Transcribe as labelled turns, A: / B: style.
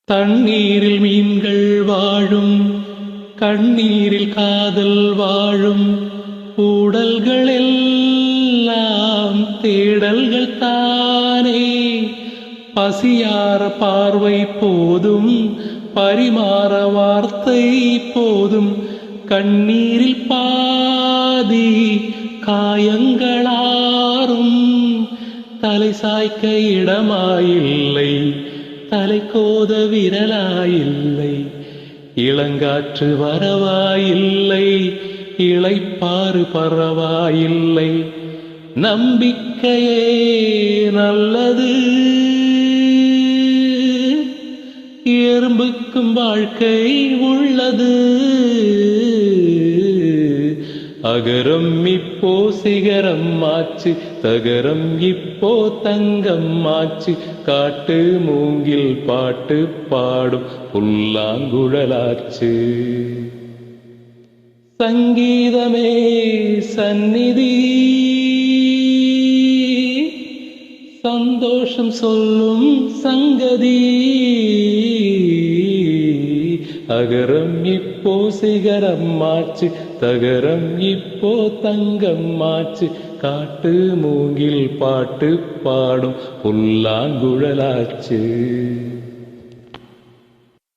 A: தண்ணீரில் மீன்கள் வாழும், கண்ணீரில் காதல் வாழும். ஊடல்கள் எல்லாம் தேடல்கள் தானே. பசியார பார்வை போதும், பரிமாற வார்த்தை போதும். கண்ணீரில் பாதி காயங்களாரும். தலை சாய்க்க இடமாயில்லை, தலை கோத விரலாயில்லை. இளங்காற்று வரவாயில்லை, இளைப்பாறு பரவாயில்லை. நம்பிக்கையே நல்லது, எறும்புக்கும் வாழ்க்கை உள்ளது. அகரம் இப்போ சிகரம் ஆச்சு, தகரம் இப்போ தங்கம் ஆச்சு. காட்டு மூங்கில் பாட்டு பாடும் புல்லாங்குழலாச்சு. சங்கீதமே சந்நிதி, சந்தோஷம் சொல்லும் சங்கதி. அகரம் இப்போ சிகரம் ஆச்சு, தகரம் இப்போ தங்கம் ஆச்சு. காட்டு மூங்கில் பாட்டு பாடும் புல்லாங்குழலாச்சு.